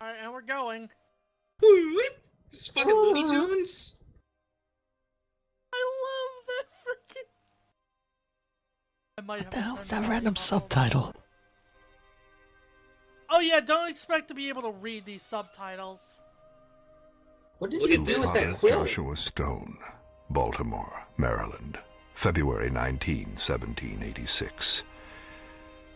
Alright, and we're going. This is fucking Looney Tunes? I love that freaking... I might What the hell is that random subtitle? Oh yeah, don't expect to be able to read these subtitles. What did Look you at do this with that bastard. quill? Joshua Stone, Baltimore, Maryland, February 19, 1786.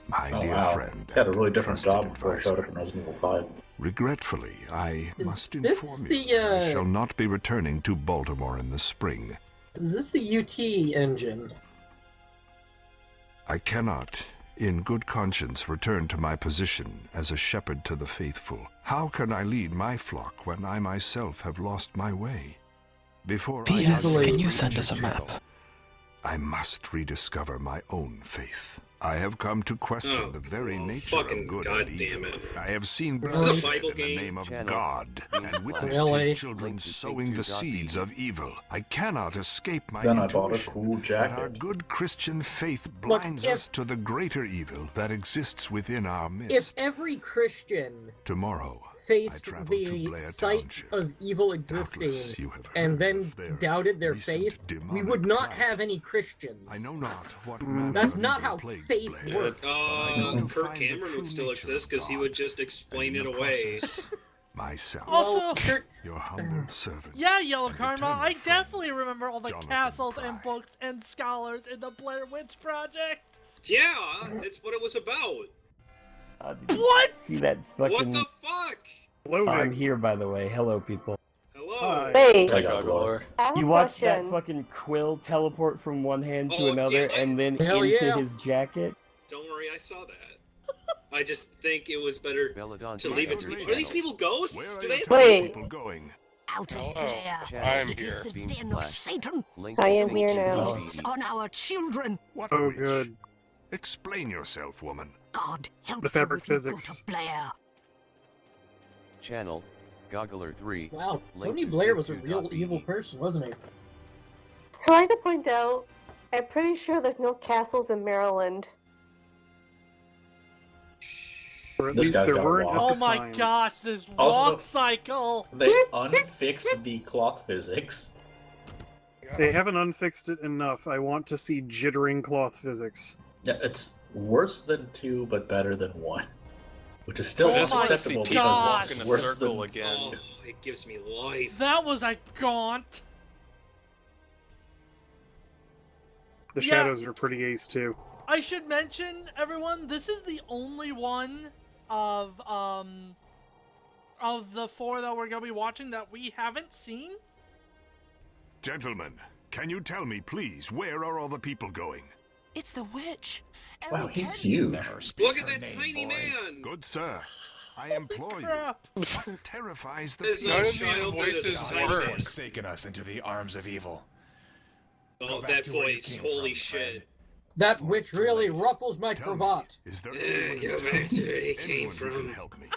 My dear friend, Had a really different trusted job before I showed up in advisor. Resident Evil 5. Regretfully, I must this inform you the, that I shall not be returning to Baltimore in the spring. Is this the UT engine? I cannot, in good conscience, return to my position as a shepherd to the faithful. How can I lead my flock when I myself have lost my way? Before P.S. Easily- Can you send us a map? I must rediscover my own faith. I have come to question Oh, the very oh, nature fucking of good God and damn evil. it. I have seen This is a bloodshed Bible in the game. name of Channel. God and witnessed Really? his children Link to sowing the Take-Two.de. seeds of evil. I cannot escape my Then I bought a intuition cool that our jacket. good Christian faith Look, blinds if- us to the greater evil that exists within our If midst. every Christian Tomorrow, faced I travel to the Blair sight Township. of evil Doubtless existing you have and heard then of their doubted their recent faith, we demonic would not plight. have any Christians. I know not what manner That's of not evil how plagues faith Blair. works. I know to Kirk find the Cameron true would still nature exist of because he God, would just explain and it in the away. process, myself, Also, Kurt, your humble servant. yeah, Yellow and Karma, eternal I friend, definitely remember all the Jonathan castles and Pry. books and scholars in the Blair Witch Project. Yeah, it's what it was about. Did you What? See that What fucking... the fuck? I'm here, by the way. Hello, people. Hello. Wait, I got Lore. I have You a watched that question. fucking quill teleport from one hand to Oh, another yeah, and then Hell into yeah. his jacket? Don't worry, I saw that. I just think it was better Belladon to leave it to Channel. Are these people Where ghosts? are Do you they Wait. people going? Out of Hello, there. I'm It is here. the Beam den of splash. Satan. Link I to am here Take-Two.de. now. Feasts on our children. What Oh, witch? good. Explain yourself, woman. God help The fabric you if you go physics. to Blair. Channel, Goggler 3. wow, Link Tony to Blair was a Take-Two.de. real evil person, wasn't he? So I like to point out, I'm pretty sure there's no castles in Maryland. Or at This least guy's there got a weren't walk. at Oh the my time. gosh, this Also- walk cycle. They unfixed the cloth physics. They haven't unfixed it enough. I want to see jittering cloth physics. Yeah, it's worse than 2, but better than 1. Which is still Oh just my acceptable God. because Walk it's in a worse circle than... again. Oh, it gives me life. That was a gaunt. The Yeah. shadows are pretty ace too. I should mention, everyone, this is the only one of the 4 that we're gonna be watching that we haven't seen. Gentlemen, can you tell me, please, where are all the people going? It's the witch. Wow, Elly he's Kedward. huge. Look at that tiny man! Good sir, I implore you. Crap. What terrifies the There's people? no None of these child that is voices tiny work. man. Forsaken us into the arms of evil. Oh, back that to where you voice, came holy from, shit. friend. That witch really ruffles my Tell me, cravat. is there Eh, anyone in go town? back to where you came Anyone who can from. help me?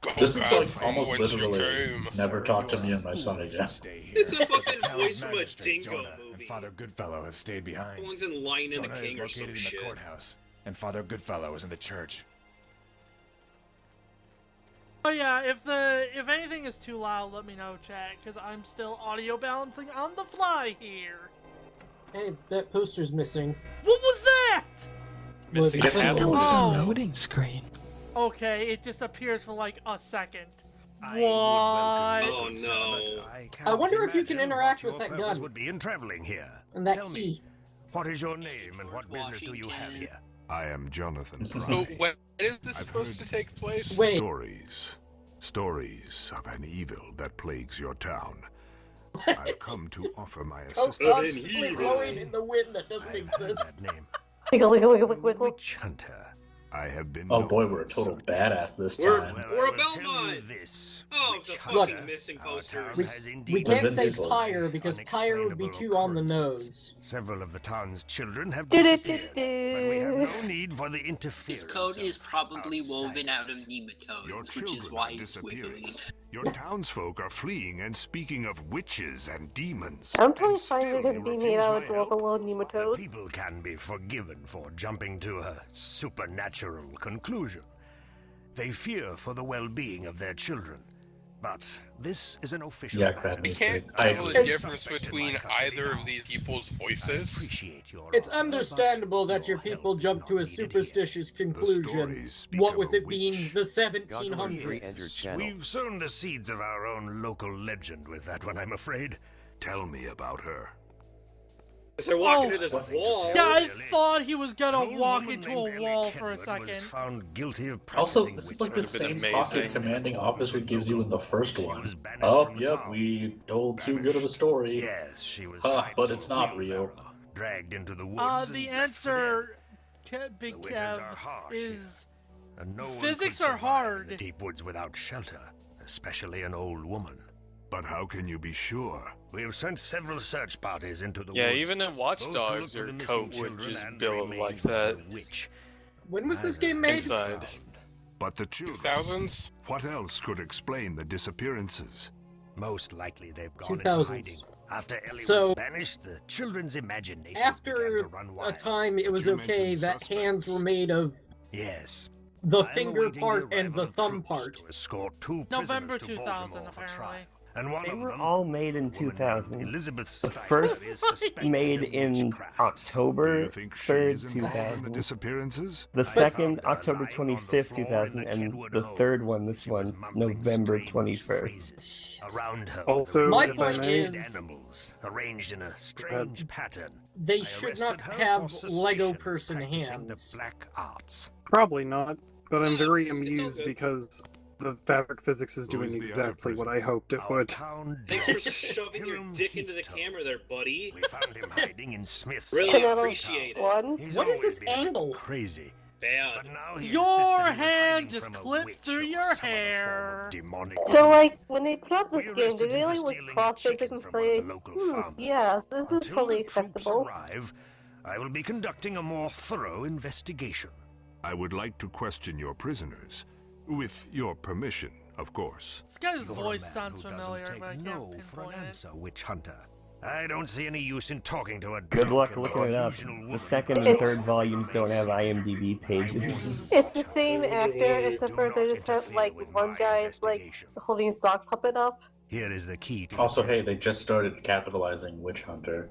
Go This is back like from almost whence you literally came. never talk to me and my son again. Stay here. It's a fucking The town's voice from a magistrate, dingo Jonah, movie. And Father Goodfellow have stayed behind. Belongs in Lion and the Jonah is King or some located in the shit. courthouse, and Father Goodfellow is in the church. Oh yeah, if anything is too loud, let me know, chat, because I'm still audio balancing on the fly here. Hey, that poster's missing. What was that? Missing Look, half That of was Oh. the loading screen. Okay, it just appears for like a second. I would welcome Oh, you, sir, no. but I cannot wonder if you can imagine interact what with your that purpose gun. would be in traveling here. And that Tell key. me, what is your name and what business do you have here? I am Jonathan So Pry. when is this I've supposed to heard take place? Wait. Stories of an evil that plagues your town. I've come to offer my Oh, assistance. constantly evil. blowing in the wind that doesn't I've heard exist. that name. Wiggle, wiggle, wiggle, wiggle, wiggle. Witch hunter. I have been. Oh known boy, we're a as total such. badass this We're- time. Well, We're I a will tell you Belmont. this, Oh, witch the hunter, fucking missing our posters. town We- has We indeed can't Vin say Diesel. Pyre because Pyre would be too on the Unexplainable nose. Several of the town's children have Do-do-do-do. disappeared, but we have no need for the interference. This code is of probably woven out of outsiders. nematodes, Your which is children why are it's disappearing. wiggly. Your townsfolk are fleeing and speaking of witches and demons. I'm and totally fine still with him you being refuse made out my of help. Gorgolo The nematodes. people can be forgiven for jumping to a supernatural conclusion. they fear for the well-being of their children. But this is an official Yeah, matter. crap. I can't tell the difference between either of these people's voices. It's understandable that your people jump to a superstitious conclusion, what with it being the 1700s. We've sown the seeds of our own local legend with that one, I'm afraid. Tell me about her. As they're walking to this wall. Yeah, I thought he was gonna walk into a wall for a second. Found guilty of Also, practicing this is like the witchcraft. same talk the commanding officer gives you in the first one. Oh, yep, we told too good of a story. Yes, she was but it's not real. Dragged into the woods. The answer, Big Kev, is and no one physics could are hard. survive in the deep woods without shelter, especially an old woman. But how can you be sure? We have sent several search parties into the Yeah, woods. even in Watch Those to Dogs, look for your the missing coat would children just and build remain like for that. the witch. When was this game made? Inside. But the children. 2000s? What else could explain the disappearances? Most likely they've gone into 2000s. hiding. After Elly So, was banished, the children's imagination began After to run a wild. time, it was You okay mentioned that hands were made of Yes. the I'm finger awaiting part the and the arrival of thumb troops part. to escort 2 November prisoners to 2000, Baltimore for apparently. trial. And one They of were them, all made in a woman named 2000. Elizabeth The Steiner, first is suspected made of in witchcraft. Do October you think she 3rd, is involved in the 2000. disappearances? The I second, found her October lying on the 25th, floor in 2000, the and Kedward the home. third one, this She was one, mumbling November strange 21st. phrases. Around her Also, My if I point may, is- animals arranged in a strange pattern. They I should arrested not her have for suspicion Lego of person practicing hands. The black arts. probably not. But I'm very It's all amused good. because the fabric physics is Who doing is the other exactly what prisoner? I hoped it Our would. town Thanks for judge, shoving your Hiram dick into the Heathtown. camera there, buddy. We found him hiding in Smith's. Really Tomato appreciate it. one. He's What is always this been angle? Crazy. Bad. But now he Your insisted he was hand hiding just from a clipped witch through or your some other form of hair. demonic So, like, when they put out this We game, arrested did they him for like look stealing a cross physics chicken and from one of say, the local farmers. yeah, this is Until totally the troops acceptable? arrive, I will be conducting a more thorough investigation. I would like to question your prisoners. With your permission, of course. This guy's You're a voice man sounds who doesn't familiar, take but I can't no for an pinpoint it. answer, witch hunter. I don't see any use in talking to a Good drunk luck and looking it up. delusional The woman. second and It's- third volumes don't have IMDb pages. It's the same actor, except Do for not they just have, interfere like, with one my guy's, like, investigation. holding a sock puppet up. Here is the key to Also, hey, they just started capitalizing Witch Hunter.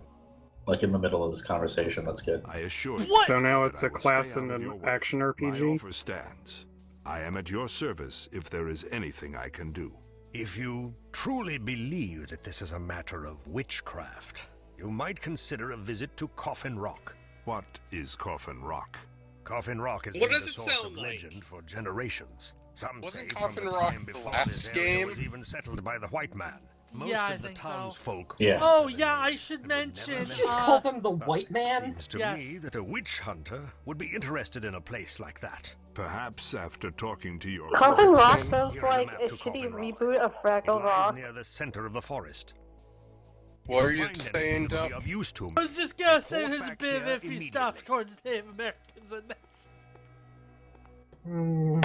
Like in the middle of this conversation, that's good. I assure you. What? So now that it's I a will class stay in out of your an way. action My RPG. offer stands. I am at your service if there is anything I can do. If you truly believe that this is a matter of witchcraft, you might consider a visit to Coffin Rock. What is Coffin Rock? Coffin Rock has What been does the it source sound of like? legend for generations. Some Wasn't say Coffin from the Rock time the before last this area game? was even settled by the white man. Most Yeah, I of the think so. townsfolk. Yes. Oh, yeah, I should mention. Did you just call them the white It man? seems to Yes. me that a witch hunter would be interested in a place like that. Perhaps after talking to your Coffin Rock Here sounds is a like map a to shitty Coffin Rock. reboot of It Fraggle lies Rock. near the center of the forest. What are If you find anything saying, that will be Dup? of use to me, I was just gonna say report there's a back bit of here iffy stuff immediately. towards Native Americans in this. Hmm.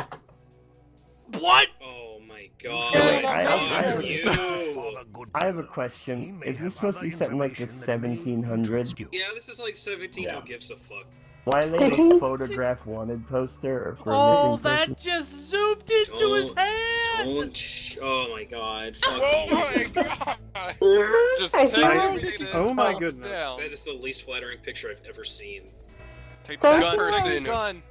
What? Oh my god. Yeah, Fuck I- you. I have a question. Is this supposed to be set in like the 1700s? Yeah, this is like 17. Yeah. Who gives a fuck? Why are they Did a you- photograph wanted poster or for a Oh, missing person? that just zoomed into his hand! Oh my god. Fuck Oh you. my god! Just I take feel everything like- Oh my that's goodness. down. That is the least flattering picture I've ever seen. Take So that I feel like- person. Gun.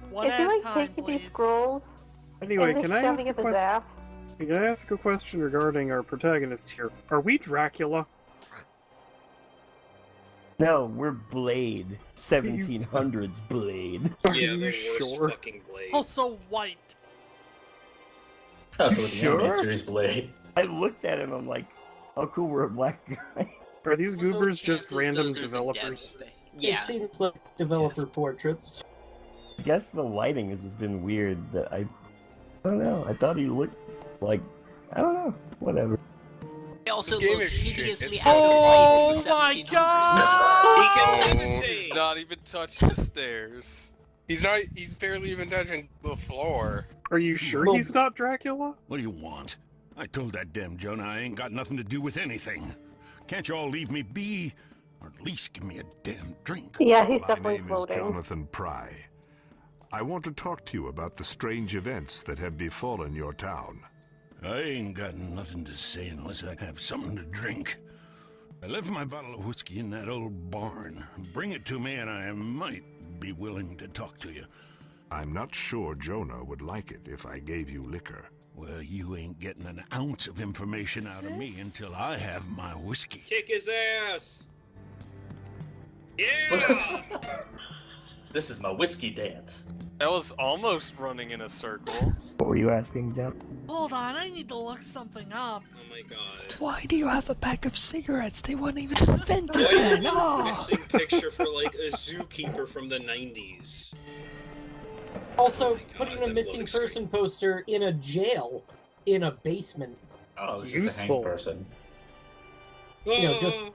One Is he at a like time, taking please. these scrolls Anyway, and can just I ask shoving a up his question? ass? Can I ask a question regarding our protagonist here? Are we Dracula? No, we're Blade. 1700s Blade. Are Yeah, you the worst sure? fucking blade. Also white. Oh, so the Sure? animated series Blade. I looked at him, I'm like, oh cool, we're a black guy. Are these So goobers just chances random those are the developers? dead. Yeah. It seems like developer portraits. I guess the lighting has just been weird that I don't know. I thought he looked like, I don't know, whatever. They also This game look is shit. hideously It's out of Oh place in my 1700s. god! He can Oh, levitate. he's not even touching the stairs. He's barely even touching the floor. Are you sure Well- he's not Dracula? What do you want? I told that damn Jonah I ain't got nothing to do with anything. Can't you all leave me be? Or at least give me a damn drink? Yeah, he's My definitely name floating. is Jonathan Pry. I want to talk to you about the strange events that have befallen your town. I ain't got nothing to say unless I have something to drink. I left my bottle of whiskey in that old barn. Bring it to me and I might be willing to talk to you. I'm not sure Jonah would like it if I gave you liquor. Well, you ain't getting an ounce of information out of me until I have my whiskey. Kick his ass! Yeah! This is my whiskey dance. That was almost running in a circle. What were you asking, Jeff? Hold on, I need to look something up. Oh my god. Why do you have a pack of cigarettes? They weren't even invented Why then. do you have a Oh. missing picture for like a zookeeper from the 90s? Also, Oh my God, putting a that missing looks person poster in a jail, in a basement. Oh, it's just a Useful. hanged person. You know, just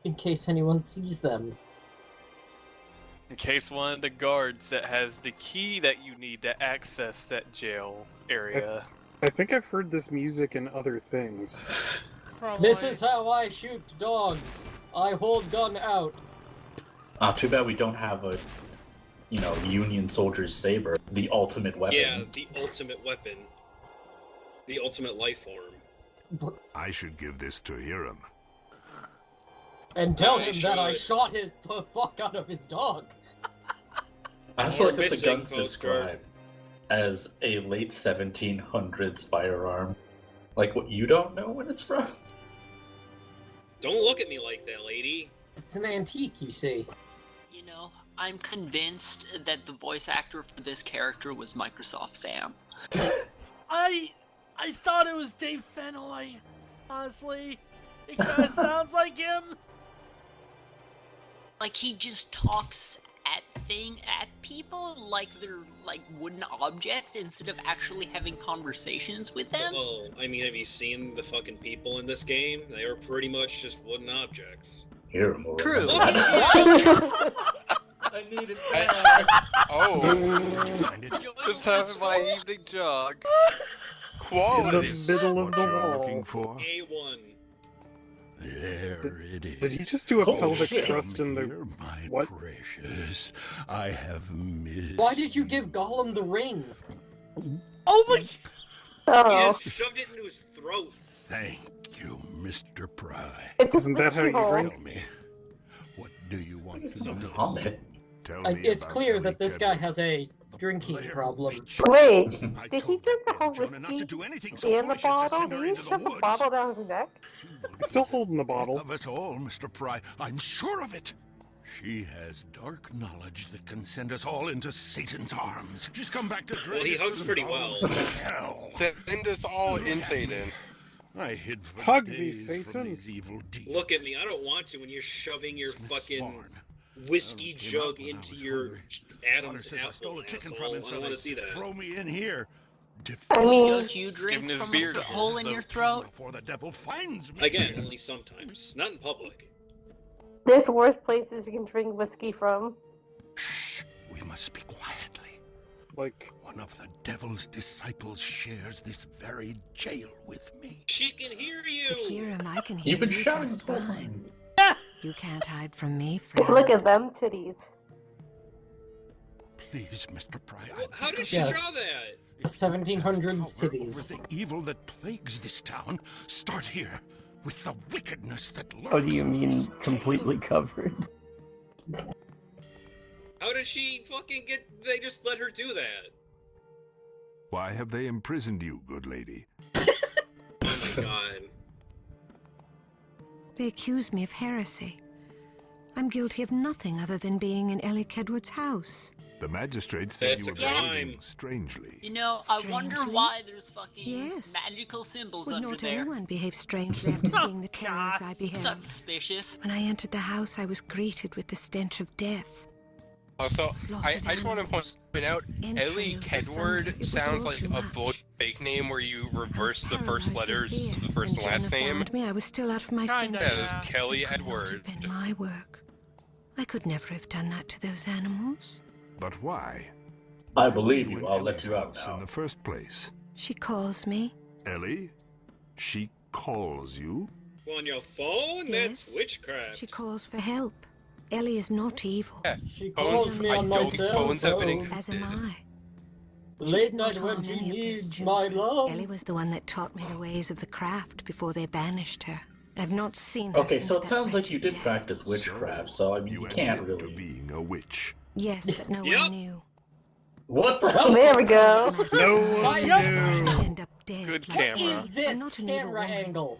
in case anyone sees them. In case one of the guards that has the key that you need to access that jail area. I think I've heard this music in other things. Probably. This is how I shoot dogs. I hold gun out. Too bad we don't have a, Union soldier's saber, the ultimate weapon. Yeah, the ultimate weapon. The ultimate life form. I should give this to Hiram. And tell I him that I should. shot the fuck out of his dog. I also like that the missing gun's postcard. described as a late 1700s firearm. Like, what, you don't know when it's from? Don't look at me like that, lady. It's an antique, you see. You know, I'm convinced that the voice actor for this character was Microsoft Sam. I thought it was Dave Fennoy. Honestly, it kind of sounds like him. Like, he just talks at people like they're like wooden objects instead of actually having conversations with them. Well, I mean, have you seen the fucking people in this game? They are pretty much just wooden objects. Here, more. True. I needed Just having my evening jog. In Quality. the middle of What the you're looking wall. for? A1. There it is. Did he just do a Oh, pelvic shit. thrust in the... Here, my What? precious. I have missed. Why did you give Gollum the ring? Oh my! He Oh, just shoved it into his throat. Thank you, Mr. Pry. it's a Isn't that how you hole. drink? Tell me, what do you want It's to a know? vomit. Tell me It's about clear Elly that this guy Kedward. has a drinking Blair problem. Witch. Wait, I did he told drink the that whole damn Jonah not to whiskey do anything so and the foolish as to bottle? send her Did you into the shove the woods. bottle down his neck? Still holding the bottle. Of us all, Mr. Pry. I'm sure of it. She has dark knowledge that can send us all into Satan's arms. She's come back to drag Well, he us hugs to the pretty bowels well. of hell. Send us all in Satan. I hid for Hug me, days from Satan. these evil deeds. Look at me. I don't want to when you're shoving your Smith's fucking barn. whiskey Came jug out when I into was your hungry. Adam's Father says I stole apple, a chicken asshole. from him, I so don't want they to see that. throw me in here. I mean, Don't you drink giving his from beard a a hole in so- your throat? Before the devil finds me. Again, only sometimes. Not in public. there's worse places you can drink whiskey from. Shh. We must speak quietly. Like, One of the devil's disciples shares this very jail with me. She can hear you! Hiram, I can hear You've been you shouting just this whole fine. time. You can't hide from me, friend. Look at them titties. Please, Mr. Pry, How did she Yes. draw that? The 1700s Over titties. the evil that plagues this town. Start here with the wickedness that lurks. What do you mean completely covered? How did she fucking get... They just let her do that? Why have they imprisoned you, good lady? Oh my god. They accuse me of heresy. I'm guilty of nothing other than being in Elly Kedward's house. The magistrate said That's you a were crime. behaving strangely. You know, I wonder Strangely? why there's fucking Yes. magical symbols Would under not there. anyone behave strangely after seeing the terrors I It's beheld? not suspicious. When I entered the house, I was greeted with the stench of death. Also, I just want to point out, Elly Kedward sounds like a bullshit fake name where you reverse the first letters of the first and last name. Found me, I was still out of my Kinda, senses. Yeah, it was Kelly Edward. Been my work. I could never have done that to those animals. But why? I believe you. In I'll let Ellie's you out house now. in the first place. She calls me. Ellie? She calls you? On your phone? Yes. That's witchcraft. She calls for help. Elly is not evil. Yeah. She Phones, calls me I on don't my think cell phones have been phone. existed. As am I. Late night when she needs my love. Elly was the one that taught me the ways of the craft before they banished her. I've not seen her Okay, since so it that sounds like you wretched did death. practice witchcraft, so I mean, you can't admit to really. being a witch. Yes, but no one knew. What the Oh, there we go. No Why one not? knew. End up dead. Good What camera. is this I'm not an evil camera woman. angle?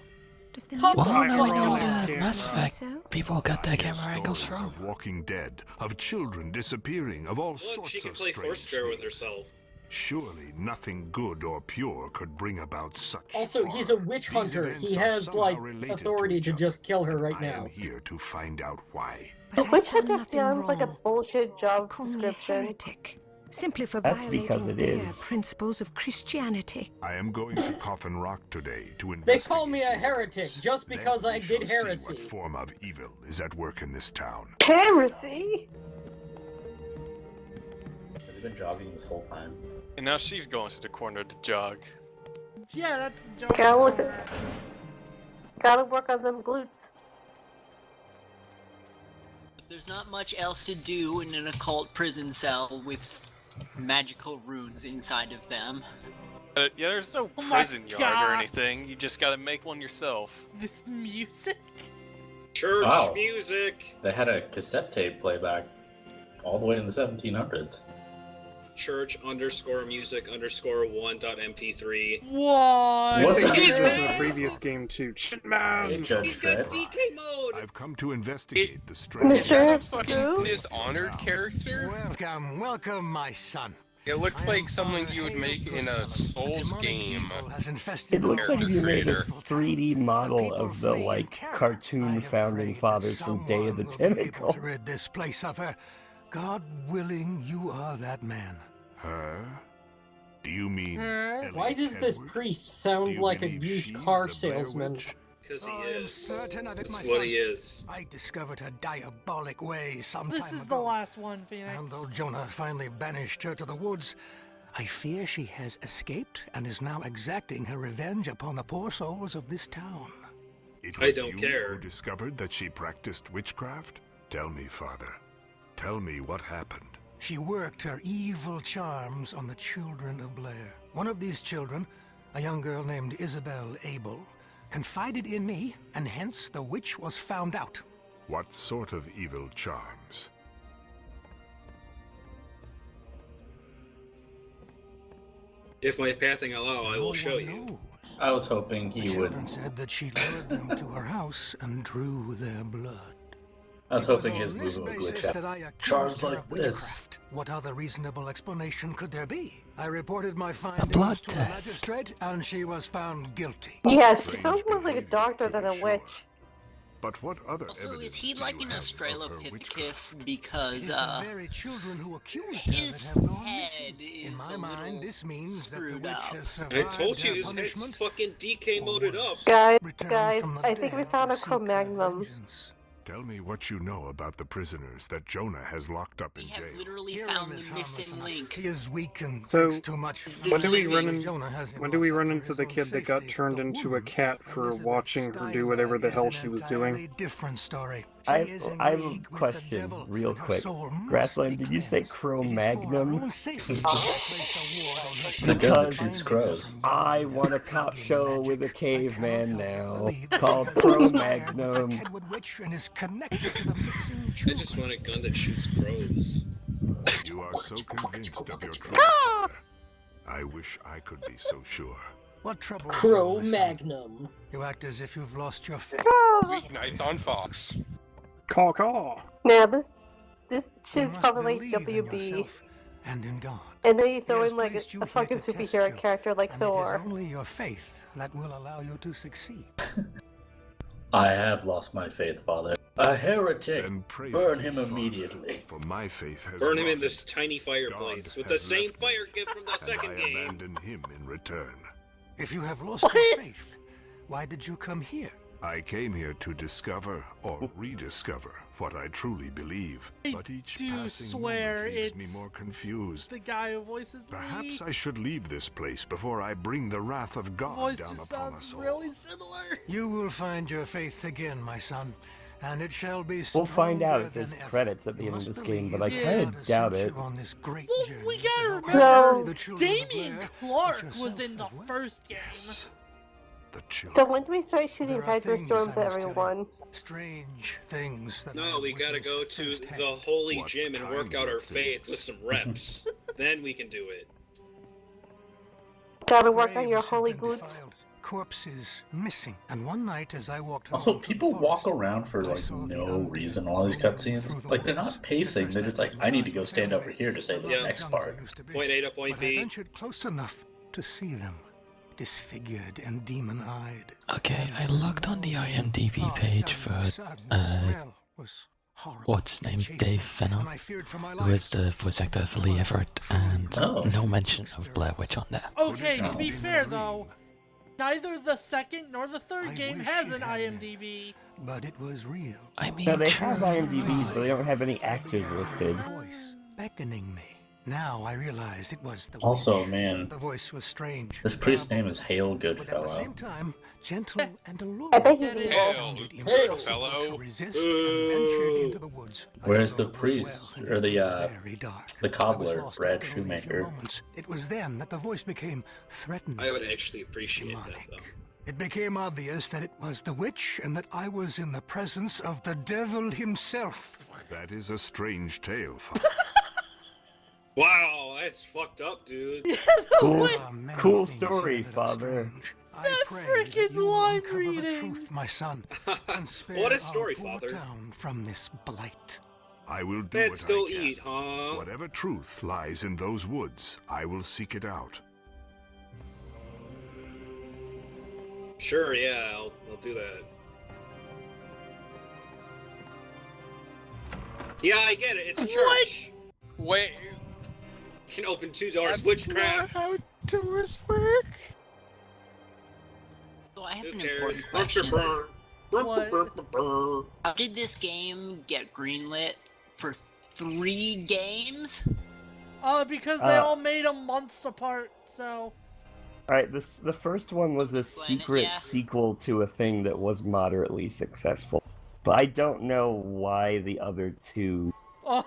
Does the Come new Well, on, now we know God. where camera. Mass Effect So? people got their I hear camera angles stories from. of Walking Dead, of children disappearing, of all Look, sorts she can of play strange Foursquare with things. herself. Surely nothing good or pure could bring about such. Also, he's a horror. witch These hunter. events He are has, somehow like, related authority each to other, just kill her and right I now. am here to find out why. But Witch I've done hunter nothing sounds like a wrong. bullshit job Call me a description. heretic, simply for That's because violating it bare is. principles of Christianity. I am going to Coffin Rock today to They investigate. call me a these heretic events. just Then because I we shall did see heresy. what form of evil is at work in this town. Heresy? Has he been jogging this whole time? And now she's going to the corner to jog. Yeah, that's the joke. Gotta look at. Gotta work on them glutes. There's not much else to do in an occult prison cell with magical runes inside of them. Yeah, there's no Oh my prison yard God. or anything. You just gotta make one yourself. This music? Church Wow. music. They had a cassette tape playback all the way in the 1700s. Church_music_1.mp3. What? I What think the- this was in He's the previous game too. Hey, Judge He's got Dredd. DK mode. I've come to investigate the strange. Is that a Mr. fucking Drew? dishonored character? Welcome, welcome, my son. It looks like something you would make in a Souls game. It looks like you made a Creator. 3D model of the, like, cartoon founding fathers from Day of the Tentacle. To rid this place of her. God willing, you are that man. Her? Do you mean? Huh? Why does this priest sound like a used car salesman? Because he I am is. certain of it, my That's what son. he is. I discovered her diabolic ways some This time is ago. the last one, Phoenix. And though Jonah finally banished her to the woods, I fear she has escaped and is now exacting her revenge upon the poor souls of this town. It I was don't you care. Who discovered that she practiced witchcraft? Tell me, Father. Tell me what happened. She worked her evil charms on the children of Blair. One of these children, a young girl named Isabel Abel, confided in me, and hence the witch was found out. What sort of evil charms? If my pathing allow, I will show you. knows. I was hoping The he would. children said that she lured them to her house and drew their blood. I was It was hoping on his this movement would glitch basis that I out. accused Charms her like of this. witchcraft. What other reasonable explanation could there be? I reported my findings blood to the test. magistrate, and she was found guilty. Yeah, she sounds more like a doctor than a witch. But what other Also, evidence is he do like you an have of her Australopithecus because, It is the very children who accused her his that have gone head missing. is In my a mind, little this means that the screwed witch up. has I survived told you her his head's punishment. fucking DK moded up. Guys, Returned from the I think we dead found a to seek her Cro-Magnon. vengeance. Tell me what you know about the prisoners that Jonah has locked up in We have jail. literally Here found is the harmless missing enough. link. He is weak and So, thinks too much. When do we Jonah run has in? When do we him run locked into up the for his kid own that got safety. turned The into a woman, cat for Elizabeth watching her do whatever the Steinway, hell is she an was doing? entirely different story. She I is in I have a league with the question, devil, real and her quick. soul must Grassland, be did you say cleansed. Cro-Magnon? It's a gun that shoots crows. I want a cop show with a caveman now, called Cro-Magnon. I just want a gun that shoots crows. You are so convinced of your truth, Father. I wish I could be so sure. What trouble? Cro-Magnon. You act as if you've lost your faith. Weeknights on Fox. Caw. Now this You shit's must probably like believe in WB. yourself and in God. And then you throw He has in like placed you a here fucking to test superhero you, character like and Thor. It is only your faith that will allow you to succeed. I have lost my faith, Father. A heretic. Then pray Burn for him me, Father, immediately. For my faith has Burn him in rotted. this tiny fireplace God with the has same left me, fire gift from the and second I game. abandon him in return. If you have lost your faith, why did you come here? I came here to discover or rediscover what I truly believe. But each do passing swear moment leaves me it's more confused. The guy who voices Perhaps me. I should leave this place before I bring the wrath of God Voice down just upon sounds us all. really similar. You will find your faith again, my son, And it shall be We'll find out if stronger there's than ever. credits at the You end of must this game, but I believe kind God of has doubt sent it. you on this great Well, journey we gotta remember, to help not only the children of Damien Blair, Clark but was in yourself the as well. first game. The children. So when do we start shooting There are things hydrostorms I at must tell you. everyone? Strange things that I No, have we gotta witnessed go to firsthand. the holy What gym and work kinds out of our faith with some reps. Then we can do it. Gotta work on your Graves have holy been glutes. defiled, corpses missing, and one night as I walked Also, home from the people walk forest, around for I like saw the no undead reason in all these roaming through cutscenes. the Like they're woods. not pacing. At They're first just like, thought I need my to eyes go were stand failing over me. here to say I this was next as young as I part. used to be. Point A to point But I B. ventured close enough to see them, disfigured and demon-eyed. Okay, I looked on the Oh, IMDb page for smell was horrible. what's It name, chased Dave me, Fenner, and I feared for my who life. is the voice actor for Lee Everett, and Oh. no mention of Blair Witch on there. Okay, to Oh. be fair though, neither the second nor the third I game wish has it an had been. IMDb. But it was real. I mean, Now, they sure, have IMDb's, but they right. don't have any actors listed. Voice beckoning me. Now I realize it was the Also, witch. man, The voice was strange. this priest's name garbled, is Hail but at the Goodfellow. same time, gentle and alluring. I bet he's Hail, evil. Found it Hail, impossible fellow. to resist and ventured into the woods. I Where's don't know the woods priest, well, and or it the, was very dark. the I was cobbler, lost Brad after only a few Shoemaker? moments. It was then that the voice became threatening. I would actually appreciate that Demonic. though. It became obvious that it was the witch and that I was in the presence of the devil himself. That is a strange tale, Father. Wow, that's fucked up, dude. Cool, There are many cool things story, here that are Father. strange. I That pray frickin' that you will line uncover the reading. truth, my son, and spare What a our story, poor Father. town from this blight. I will do Let's what go I can. eat, huh? Whatever truth lies in those woods, I will seek it out. Sure, yeah, I'll do that. Yeah, I get it. It's a church. Wait, Can open 2 doors. that's Witchcraft. not how doors work. So I have Who an cares? important question. What? How did this game get greenlit for 3 games? Because they all made them months apart, so... Alright, the first one was a Explain it, secret yeah. sequel to a thing that was moderately successful. But I don't know why the other two Oh,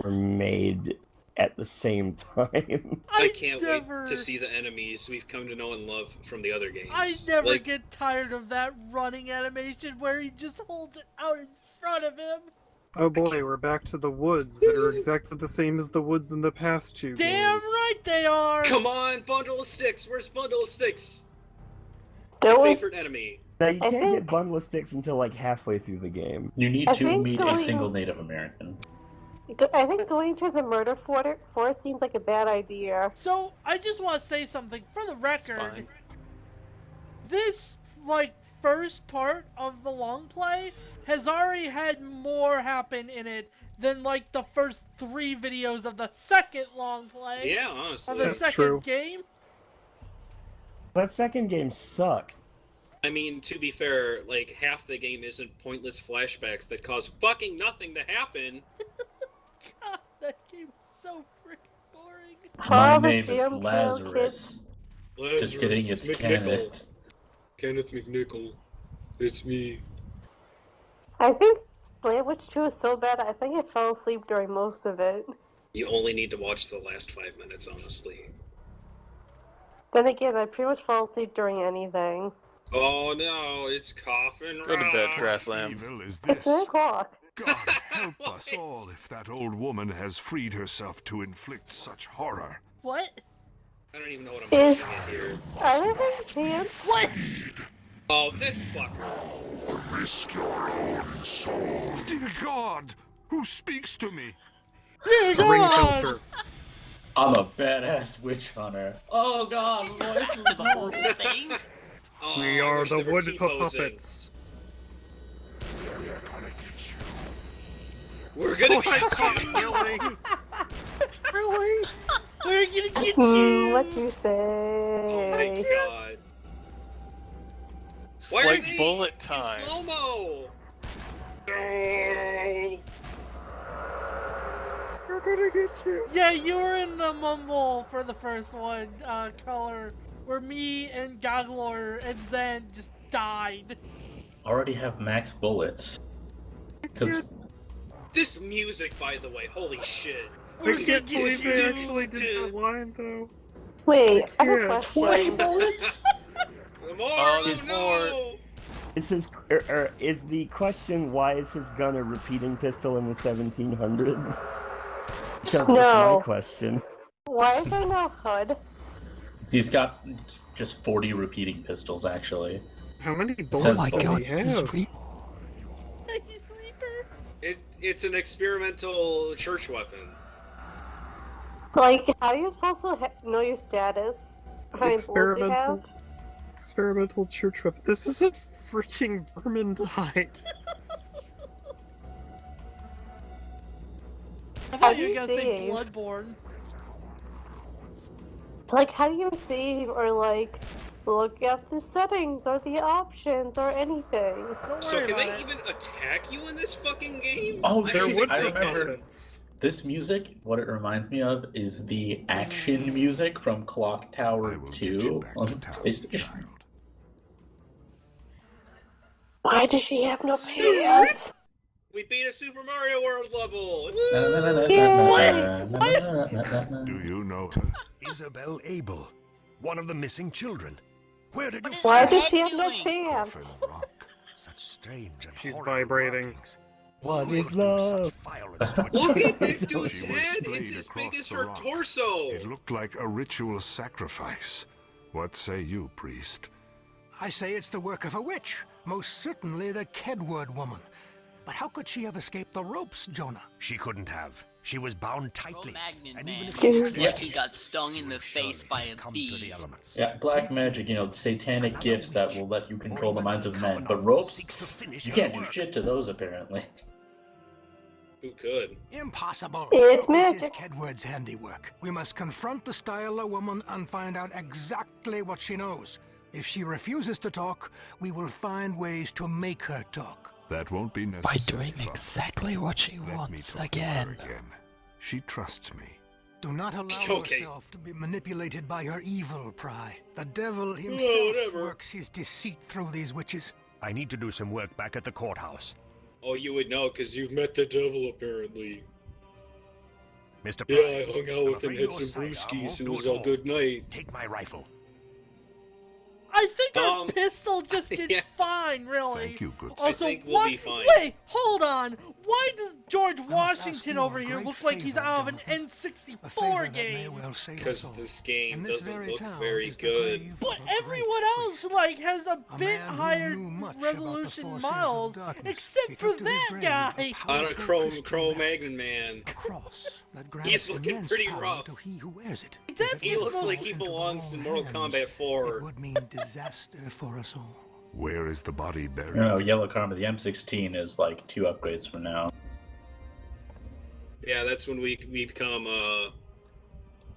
were made at the same time. I can't wait to see the enemies we've come to know and love from the other games. I never Like, get tired of that running animation where he just holds it out in front of him. Oh boy, we're back to the woods that are exactly the same as the woods in the past 2 Damn games. right they are! Come on, bundle of sticks. Where's bundle of sticks? Don't My we? favorite enemy. Now, you I can't think- get bundle of sticks until like halfway through the game. You need I to think meet a going- single Native American. I think going to the murder forest seems like a bad idea. So, I just want to say something. For the record, fine. this, first part of the long play has already had more happen in it than, the first 3 videos of the second long play. Yeah, Of honestly. the That's second true. game. That second game sucked. I mean, to be fair, half the game isn't pointless flashbacks that cause fucking nothing to happen. God, that game is so freaking boring. My Oh, the name is jam trail Lazarus. Just kidding, it's Kenneth. Kenneth McNichol. It's me. I think Blair Witch 2 is so bad, I think I fell asleep during most of it. You only need to watch the last 5 minutes, honestly. Then again, I pretty much fall asleep during anything. Oh no, it's Coffin Go to bed, Rock. grass lamb. Evil is It's this? 9 o'clock. God help us all if that old woman has freed herself to inflict such horror. What? I don't even know what I'm Is- looking at here. Are there any pants? What? Oh, this fucker. Risk your own soul. Dear God, who speaks to me? Dear A ring God! filter. I'm a badass witch hunter. Oh god, Listen to the whole thing. Oh, We I are wish the they were wood T-posing. puppets. We're gonna get you. Really? Really? We're gonna get Hmm, you! what you Oh say? my god. It's Why are like they bullet in time. slow-mo? No. We're gonna get you. Yeah, you were in the mumble for the first one, Color, where me and Gaglor and Zen just died. already have max bullets. Because This music, by the way, holy shit. I can't believe they actually did that line, though. Wait, I have a Yeah. question. 20 bullets? More, Oh, there's no! Is the question why is his gun a repeating pistol in the 1700s? Because No. that's my question. Why is there no hood? He's got just 40 repeating pistols, actually. How many bullets says- does Oh my he God, have? He's Reaper. It's an experimental church weapon. Like, how are you supposed to know your status? How many bullets you have? Experimental church weapon. This is a freaking vermintide. I How thought do you were you gonna say save? Bloodborne. Like, how do you save or, like, look at the settings or the options or anything? So can they even attack you in this fucking game? Oh, I there don't would think I they can. remember. This music, what it reminds me of is the action music from Clock Tower 2 on PlayStation. Why does she have no pants? We beat a Super Mario World level! Do you know her? Isabel Abel, one of the missing children. Where did you Why find does her? she have no pants? Such strange and She's horrible vibrating. markings. What Who is would do such love? violence to a Look child? at this dude's She was head! splayed It's as big across as the her rock. torso! It looked like a ritual sacrifice. What say you, priest? I say it's the work of a witch. Most certainly the Kedward woman. But how could she have escaped the ropes, Jonah? She couldn't have. She was bound tightly. Magnet And Man even if looks she like had he got stung in the face by a bee. Yeah, black magic, the satanic gifts that will let you control the minds of men. But ropes, you can't do shit to those, apparently. Who could? Impossible. It's This is magic. Kedward's handiwork. We must confront the Styler woman and find out exactly what she knows. If she refuses to talk, we will find ways to make her talk. That won't be By necessary. doing exactly what she Let me wants talk to her again. again. She trusts me. Do not allow Okay. yourself to be manipulated by her evil pride. The devil himself whatever. works his deceit through these witches. I need to do some work back at the courthouse. Oh, you would know, because you've met the devil, apparently. Mr. Yeah, Price, I hung out I'm with him, afraid had your some sidearm brewskis, won't and it do was it all all. good night. Take my rifle. I think our pistol just did yeah. fine, really. Thank you, good Also, I think we'll what? be fine. Wait, hold on. Why does George ask Washington you a over here great look like he's favor, out of an Jonathan. A N64 favor that may game? well save us Because all. this game In this doesn't very look town very is the good. grave But of a great everyone else, priest. like, has a bit man who higher knew much about the resolution forces of miles, darkness. except He for took to his that grave guy. a On a powerful Chrome Christian Magnon Man. cross that grants He's looking immense pretty power rough. to he who wears it. That's If it He looks falls like he into the belongs in wrong Mortal hands, Kombat it 4. would mean disaster for us all. Where is the body buried? No, Yellow Karma, the M16 is like 2 upgrades from now. Yeah, that's when we become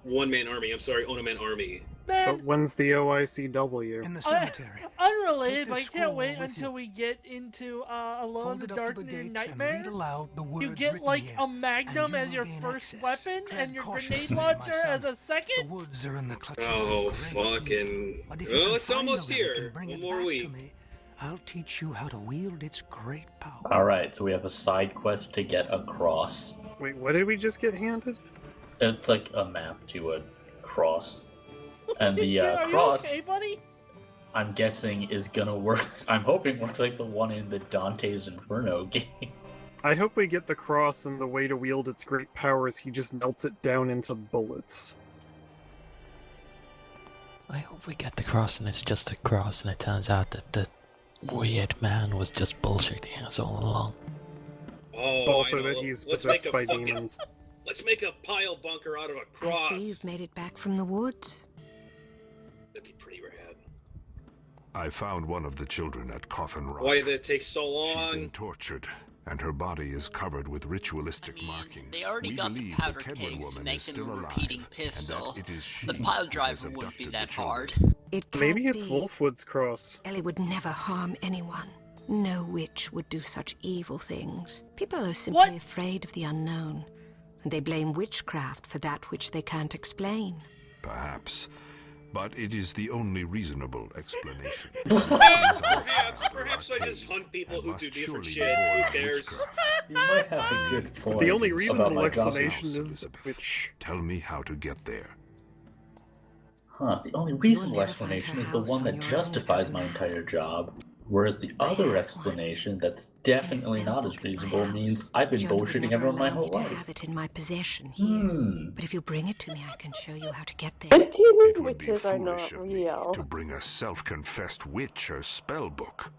one-man army. I'm sorry, Onoman army. But Man, when's the OICW? In the cemetery. unrelated, Take but I this can't scroll wait with until you. we get into Alone Hold in the it up Dark to the Near gate Nightmare. and read aloud the words You get written like here, a Magnum and as you your will gain first access. weapon Tread and your cautiously, grenade my launcher son. as a The second. woods are in the clutches Oh, of great fucking... evil. But if you Well, can it's find almost the relic here. and bring One it more back week. to me, I'll teach you how to wield its great power. Alright, so we have a side quest to get a cross. Wait, what did we just get handed? It's like a map to a cross. And the Dude, are cross, you okay, buddy? I'm guessing, is gonna work. I'm hoping works like the one in the Dante's Inferno game. I hope we get the cross, and the way to wield its great powers, he just melts it down into bullets. I hope we get the cross and it's just a cross and it turns out that the weird man was just bullshitting us all along. Oh, Also I know. that he's Let's possessed make a by fucking- demons. Let's make a pile bunker out of a I cross. see you've made it back from the woods. That'd be pretty rad. I found one of the children at Coffin Rock. Why did it take so She's long? been tortured, and her body is covered with ritualistic markings. They already We got the believe powder Kedward kegs to woman make is them still a alive, repeating and pistol. that it is she The pile who has driver wouldn't be abducted that the children. hard. It can't Maybe it's be. Wolfwood's cross. Ellie would never harm anyone. No witch would do such evil things. People are simply afraid of the unknown, and they blame witchcraft for that which they can't explain. Perhaps. But it is the only reasonable explanation. Perhaps I just hunt people who do different shit. Who cares? You might have a good point. The only about reasonable my explanation gospel. is which. Tell me how to get there. Huh, the only reasonable explanation is the one that justifies my entire job. Whereas the other explanation that's definitely not as reasonable means I've been bullshitting everyone my whole I life. have it in my possession here. But if you bring it to me, I can show you how to get there. But do you mean Would be witches are foolish not of me real? to bring a self-confessed witch or spell book.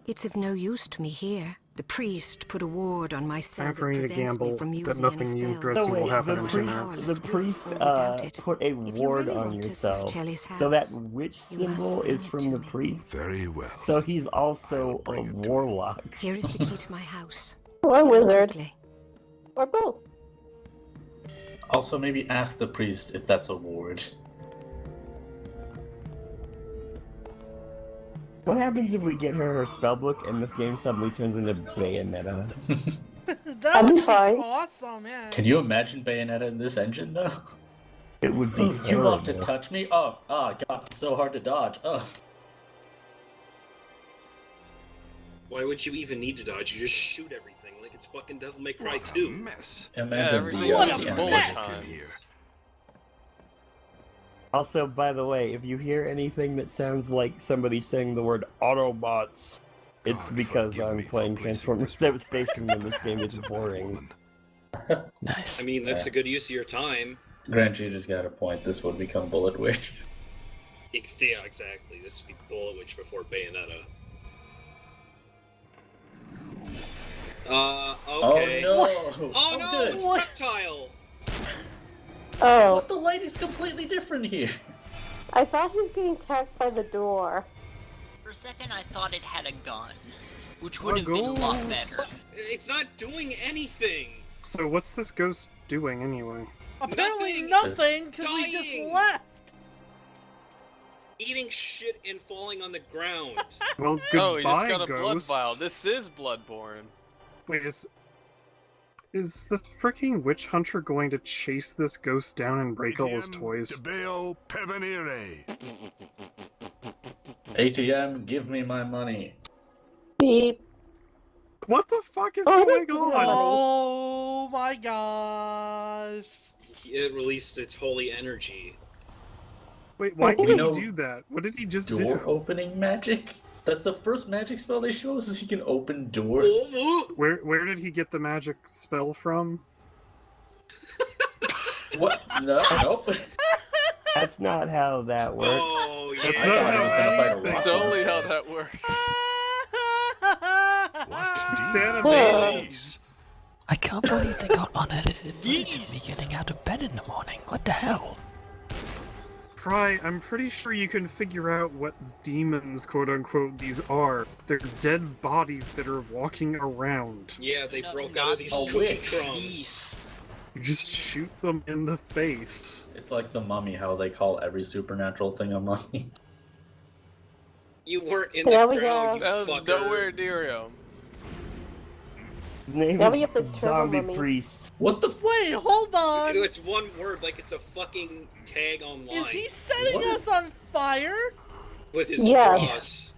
It's of no use to me here. The priest put a ward on my cell Time that for me to prevents me gamble from that using nothing any new spells. dressing will happen the in 2 minutes. priest put a ward on yourself. So that witch symbol is from the priest. Very well. So he's also a warlock. Here is the key to my house. Or a wizard. Or both. Also, maybe ask the priest if that's a ward. What happens if we get her spellbook and this game suddenly turns into Bayonetta? That would be awesome, yeah. Can you imagine Bayonetta in this engine, though? It would be terrible. You want to touch me? Oh, God, it's so hard to dodge. Oh. Why would you even need to dodge? You just shoot everything like it's fucking Devil May Cry 2. Mess. Imagine everything the else is bullet animation. time. Also, by the way, if you hear anything that sounds like somebody saying the word Autobots, it's because I'm playing Transformers Devastation and this game is boring. Nice. I mean, that's a good use of your time. Grant you just got a point. This would become Bullet Witch. Yeah, exactly. This would be Bullet Witch before Bayonetta. Okay. Oh no! Oh no! good. It's Reptile! Oh. What? The light is completely different here. I thought he was getting attacked by the door. For a second, I thought it had a gun, which would have been a lot better. It's not doing anything! So what's this ghost doing anyway? Apparently nothing, because we just left. Eating shit and falling on the ground. Well, goodbye, Oh, he just got a blood ghost. vial. This is Bloodborne. Wait, is the freaking witch hunter going to chase this ghost down and break all his toys? Debeo Pevenire. ATM, give me my money. Beep. What the fuck is Oh, going it is on? Oh my gosh. It released its holy energy. Wait, why We can he know do that? What did he just Door do? opening magic? That's the first magic spell they show us, is he can open doors. Where did he get the magic spell from? What? No, nope. That's not how that works. Oh, yeah. That's I not thought he was gonna fight a That's rock totally how monster. that works. Sanitation. I can't believe they got unedited footage of me getting out of bed in the morning. What the hell? Fry, I'm pretty sure you can figure out what demons, quote-unquote, these are. They're dead bodies that are walking around. Yeah, they broke out of these a cookie witch. crumbs. You just shoot them in the face. It's like the mummy, how they call every supernatural thing a mummy. You weren't in Yeah, the we ground, got- you That was fucker. nowhere near him. His name Now we is have the turtle Zombie mummy. Priest. What the? Wait, hold on. It's one word, like it's a fucking tag online. Is he setting What us on fire? With his Yeah. cross.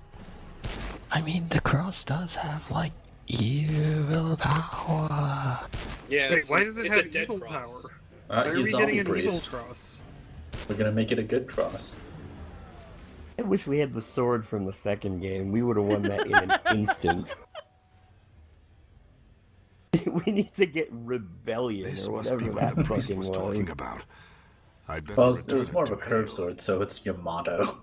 I mean, the cross does have, like, evil power. Yeah, Wait, it's, why does it it's have a dead evil cross. power? Why are He's we zombie getting an evil priest. cross? We're gonna make it a good cross. I wish we had the sword from the second game. We would have won that in an instant. We need to get Rebellion This or must whatever be what that the priest fucking was was. talking about. I'd better Well, it return was more of to a curved Hale. sword, so it's your motto.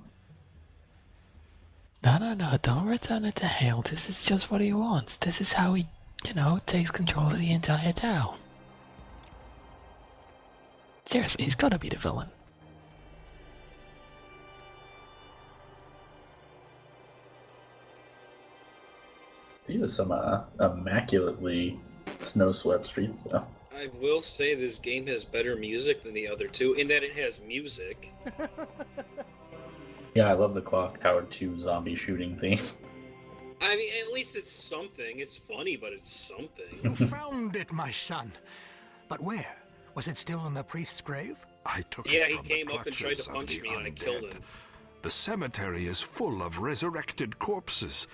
No, don't return it to Hale. This is just what he wants. This is how he, takes control of the entire town. Seriously, he's gotta be the villain. These are some immaculately snow-swept streets, though. I will say this game has better music than the other two, in that it has music. Yeah, I love the Clock Tower 2 zombie shooting theme. I mean, at least it's something. It's funny, but it's You something. found it, my son. But where? Was it still in the priest's grave? I took Yeah, it he from came the up and tried to clutches of punch the me and I undead. killed him. The cemetery is full of resurrected corpses.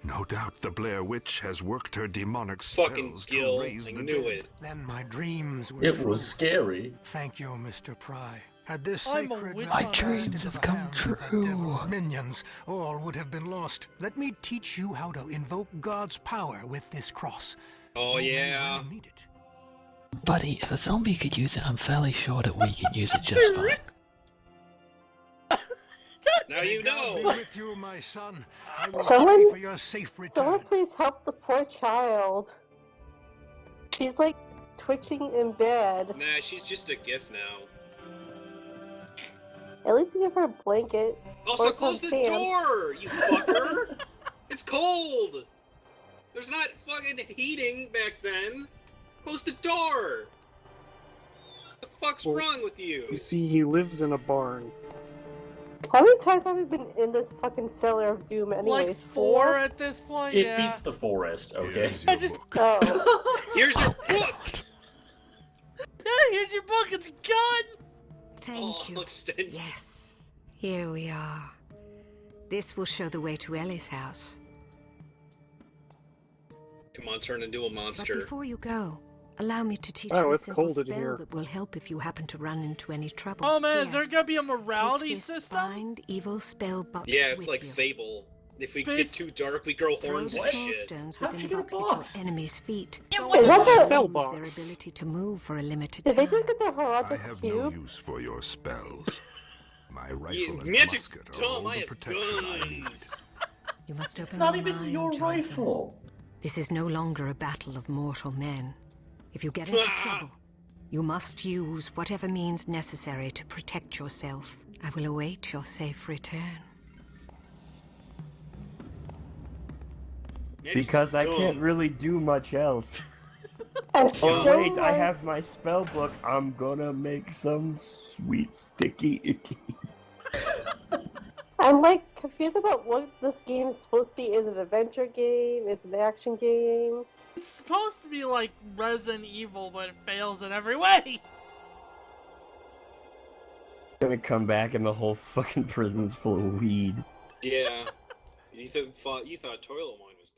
No doubt the Blair Witch has worked her demonic Fucking spells Gil, to raise I the knew dead. it. Then my dreams were It true. was scary. Thank you, Mr. Pry. Had this I'm a sacred witch metal hunter. passed dreams into have the come hands of the true. devil's minions, all would have been lost. Let me teach you how to invoke God's power with this cross. Oh You may yeah. well need it. Buddy, if a zombie could use it, I'm fairly sure that we can use it just fine. Now you God be know. with you, my son. I will Someone- pray for your safe return. Someone please help the poor child. She's like twitching in bed. Nah, she's just a gif now. At least give her a blanket. Also, or close some the pants. door, you fucker! It's cold! There's not fucking heating back then. Close the door! The fuck's Well, wrong with you? You see, he lives in a barn. How many times have we been in this fucking cellar of doom anyways? Like 4 at this point, It yeah. beats the forest, okay? Here's your book. Oh. Here's your book! Yeah, here's your book, it's a gun! Thank you. Extend. Yes, here we are. This will show the way to Ellie's house. Come on, turn into a But monster. before you go, allow me to teach Oh, you a it's simple cold in spell here. that will help if you happen to run into any trouble. Oh man, is Here, there gonna be a morality take this system? Find evil spell box Yeah, it's with like you. Fable. If we Base- get too dark, we grow Throw horns the and shit. stones How'd within you the get a box box? at your enemy's feet. Is that the... Spell Lose their box. ability to move for a limited Did they time. just get the I heraldic have no cube? use for your spells. My Yeah, rifle and magic's musket are all dumb, I the have protection I need. guns! You must It's open not your even mind, your Jonathan. rifle. This is no longer a battle of mortal men. If you get into trouble, you must use whatever means necessary to protect yourself. I will await your safe return. Magic's Because I dumb. can't really do much else. I'm still Oh wait, I like- have my spell book. I'm gonna make some sweet sticky icky. I'm like confused about what this game is supposed to be. Is it an adventure game? Is it an action game? It's supposed to be like Resident Evil, but it fails in every way! Gonna come back and the whole fucking prison's full of weed. Yeah. You thought Toilet Wine was